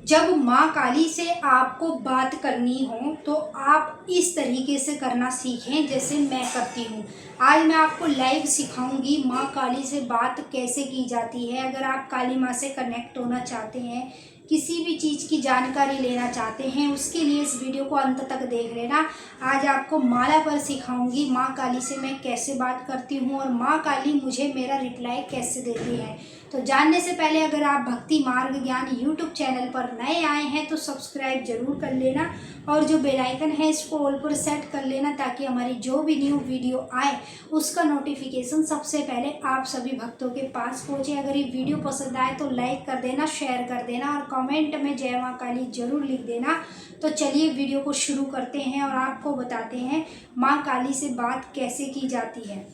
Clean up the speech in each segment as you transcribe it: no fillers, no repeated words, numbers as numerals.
जब माँ काली से आपको बात करनी हो तो आप इस तरीके से करना सीखें जैसे मैं करती हूँ। आज मैं आपको लाइव सिखाऊंगी माँ काली से बात कैसे की जाती है। अगर आप काली माँ से कनेक्ट होना चाहते हैं, किसी भी चीज़ की जानकारी लेना चाहते हैं, उसके लिए इस वीडियो को अंत तक देख लेना। आज आपको माला पर सिखाऊंगी माँ काली से मैं कैसे बात करती हूँ और माँ काली मुझे मेरा रिप्लाई कैसे देती है। तो जानने से पहले अगर आप भक्ति मार्ग ज्ञान यूट्यूब चैनल पर नए आए हैं तो सब्सक्राइब जरूर कर लेना और जो बेल आइकन है इसको ऑल पर सेट कर लेना, ताकि हमारी जो भी न्यू वीडियो आए उसका नोटिफिकेशन सबसे पहले आप सभी भक्तों के पास पहुंचे। अगर ये वीडियो पसंद आए तो लाइक कर देना, शेयर कर देना और कमेंट में जय माँ काली जरूर लिख देना। तो चलिए वीडियो को शुरू करते हैं और आपको बताते हैं माँ काली से बात कैसे की जाती है।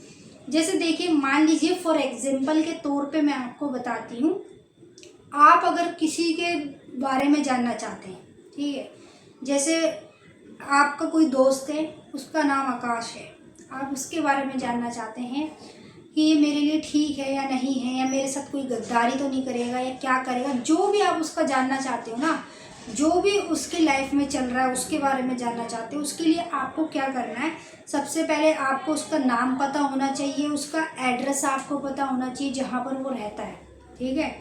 जैसे देखिए, मान लीजिए फॉर एग्जाम्पल के तौर पे मैं आपको बताती हूँ। आप अगर किसी के बारे में जानना चाहते हैं, ठीक है, जैसे आपका कोई दोस्त है, उसका नाम आकाश है, आप उसके बारे में जानना चाहते हैं कि ये मेरे लिए ठीक है या नहीं है, या मेरे साथ कोई गद्दारी तो नहीं करेगा या क्या करेगा, जो भी आप उसका जानना चाहते हो ना, जो भी उसके लाइफ में चल रहा है उसके बारे में जानना चाहते हो, उसके लिए आपको क्या करना है। सबसे पहले आपको उसका नाम पता होना चाहिए, उसका एड्रेस आपको पता होना चाहिए जहाँ पर वो रहता है, ठीक है।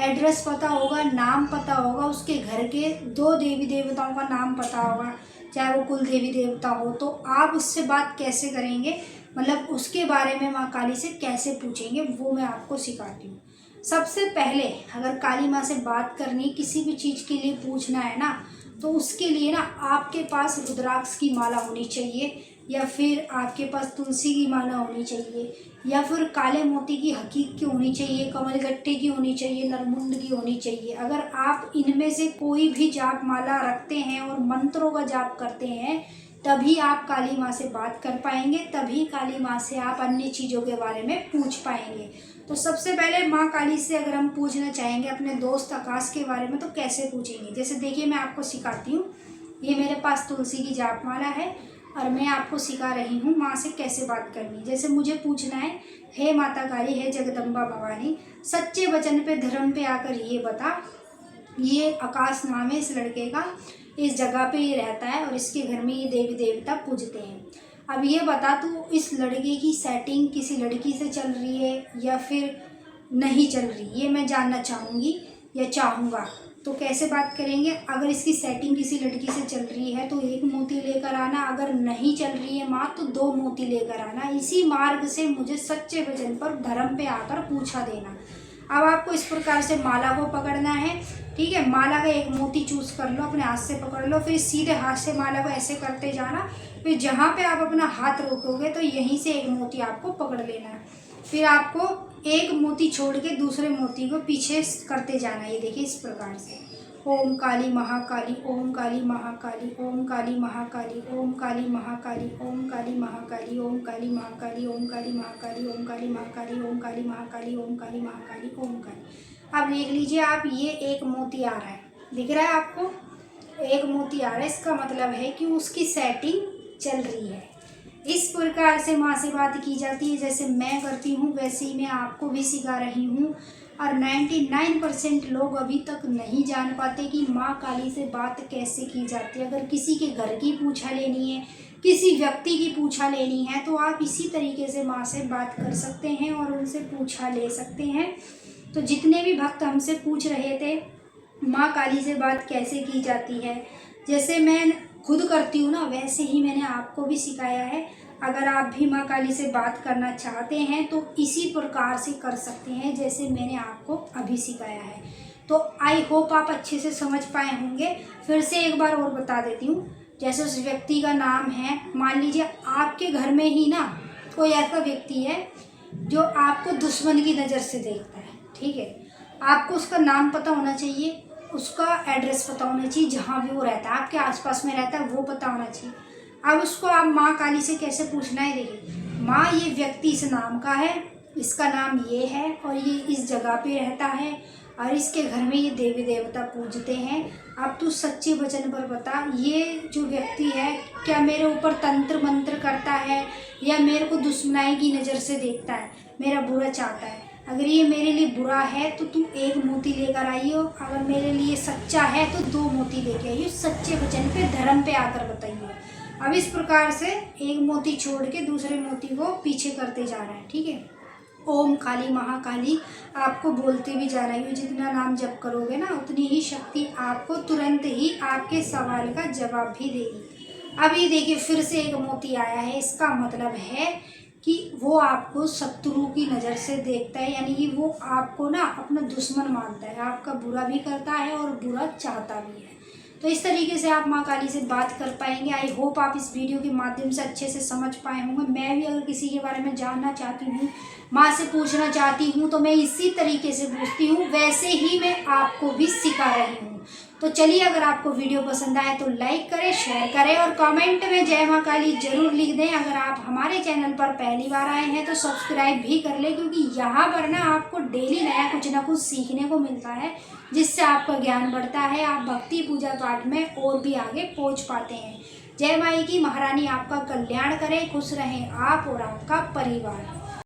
एड्रेस पता होगा, नाम पता होगा, उसके घर के 2 देवी देवताओं का नाम पता होगा, चाहे वो कुल देवी देवता हो। तो आप उससे बात कैसे करेंगे, मतलब उसके बारे में माँ काली से कैसे पूछेंगे, वो मैं आपको सिखाती हूँ। सबसे पहले अगर काली माँ से बात करनी, किसी भी चीज़ के लिए पूछना है ना, तो उसके लिए ना आपके पास रुद्राक्ष की माला होनी चाहिए, या फिर आपके पास तुलसी की माला होनी चाहिए, या फिर काले मोती की हकीक की होनी चाहिए, कमल गट्टे की होनी चाहिए, नरमुंड की होनी चाहिए। अगर आप इनमें से कोई भी जाप माला रखते हैं और मंत्रों का जाप करते हैं, तभी आप काली माँ से बात कर पाएंगे, तभी काली माँ से आप अन्य चीज़ों के बारे में पूछ पाएंगे। तो सबसे पहले माँ काली से अगर हम पूछना चाहेंगे अपने दोस्त आकाश के बारे में तो कैसे पूछेंगे। जैसे देखिए, मैं आपको सिखाती हूँ। ये मेरे पास तुलसी की जाप माला है और मैं आपको सिखा रही हूँ माँ से कैसे बात करनी। जैसे मुझे पूछना है, हे माता काली, हे जगदम्बा भवानी, सच्चे वचन पे धर्म पे आकर ये बता, ये आकाश नाम है इस लड़के का, इस जगह पे ये रहता है और इसके घर में ये देवी देवता पूजते हैं। अब ये बता, तू इस लड़के की सेटिंग किसी लड़की से चल रही है या फिर नहीं चल रही, ये मैं जानना चाहूँगी या चाहूँगा। तो कैसे बात करेंगे, अगर इसकी सेटिंग किसी लड़की से चल रही है तो 1 मोती लेकर आना, अगर नहीं चल रही है माँ तो 2 मोती लेकर आना। इसी मार्ग से मुझे सच्चे वचन पर धर्म पे आकर पूछा देना। अब आपको इस प्रकार से माला को पकड़ना है, ठीक है। माला का 1 मोती चूज कर लो, अपने हाथ से पकड़ लो, फिर सीधे हाथ से माला को ऐसे करते जाना। फिर जहाँ पे आप अपना हाथ रोकोगे तो यहीं से 1 मोती आपको पकड़ लेना है। फिर आपको 1 मोती छोड़ के दूसरे मोती को पीछे करते जाना। ये देखिए इस प्रकार से, ओम काली महाकाली, ओम काली महाकाली, ओम काली महाकाली, ओम काली महाकाली, ओम काली महाकाली, ओम काली महाकाली, ओम काली महाकाली, ओम काली महाकाली, ओम काली महाकाली, ओम काली महाकाली, ओम काली। अब देख लीजिए आप, ये 1 मोती आ रहा है, दिख रहा है आपको, 1 मोती आ रहा है। इसका मतलब है कि उसकी सेटिंग चल रही है। इस प्रकार से माँ से बात की जाती है। जैसे मैं करती हूँ वैसे ही मैं आपको भी सिखा रही हूँ। और 99% लोग अभी तक नहीं जान पाते कि माँ काली से बात कैसे की जाती है। अगर किसी के घर की पूछा लेनी है, किसी व्यक्ति की पूछा लेनी है, तो आप इसी तरीके से माँ से बात कर सकते हैं और उनसे पूछा ले सकते हैं। तो जितने भी भक्त हमसे पूछ रहे थे माँ काली से बात कैसे की जाती है, जैसे मैं खुद करती हूँ ना, वैसे ही मैंने आपको भी सिखाया है। अगर आप भी माँ काली से बात करना चाहते हैं तो इसी प्रकार से कर सकते हैं जैसे मैंने आपको अभी सिखाया है। तो आई होप आप अच्छे से समझ पाए होंगे। फिर से एक बार और बता देती हूँ। जैसे उस व्यक्ति का नाम है, मान लीजिए आपके घर में ही ना कोई ऐसा व्यक्ति है जो आपको दुश्मन की नज़र से देखता है, ठीक है। आपको उसका नाम पता होना चाहिए, उसका एड्रेस पता होना चाहिए, जहाँ भी वो रहता है, आपके आसपास में रहता है वो पता होना चाहिए। अब उसको आप माँ काली से कैसे पूछना है, देखिए, माँ ये व्यक्ति इस नाम का है, इसका नाम ये है और ये इस जगह पे रहता है और इसके घर में ये देवी देवता पूजते हैं। अब तू सच्चे वचन पर बता, ये जो व्यक्ति है क्या मेरे ऊपर तंत्र मंत्र करता है या मेरे को दुश्मनाई की नज़र से देखता है, मेरा बुरा चाहता है। अगर ये मेरे लिए बुरा है तो तुम एक मोती लेकर आइयो, अगर मेरे लिए सच्चा है तो 2 मोती लेके आइयो, सच्चे वचन पे धर्म पे आकर बताइए। अब इस प्रकार से एक मोती छोड़ के दूसरे मोती को पीछे करते जा रहा है, ठीक है। ओम काली महाकाली आपको बोलते भी जा रही हूँ, जितना नाम जप करोगे ना उतनी ही शक्ति आपको तुरंत ही आपके सवाल का जवाब भी देगी। अभी देखिए फिर से एक मोती आया है, इसका मतलब है कि वो आपको शत्रु की नज़र से देखता है, यानी कि वो आपको ना अपना दुश्मन मानता है, आपका बुरा भी करता है और बुरा चाहता भी है। तो इस तरीके से आप माँ काली से बात कर पाएंगे। आई होप आप इस वीडियो के माध्यम से अच्छे से समझ पाए होंगे। मैं भी अगर किसी के बारे में जानना चाहती हूँ, माँ से पूछना चाहती हूँ, तो मैं इसी तरीके से पूछती हूँ, वैसे ही मैं आपको भी सिखा रही हूँ। तो चलिए, अगर आपको वीडियो पसंद आए तो लाइक करें, शेयर करें और कमेंट में जय माँ काली जरूर लिख दें। अगर आप हमारे चैनल पर पहली बार आए हैं तो सब्सक्राइब भी कर लें, क्योंकि यहाँ पर ना आपको डेली नया कुछ ना कुछ सीखने को मिलता है, जिससे आपका ज्ञान बढ़ता है, आप भक्ति पूजा पाठ में और भी आगे पहुँच पाते हैं। जय माई की, महारानी आपका कल्याण करे, खुश रहें आप और आपका परिवार।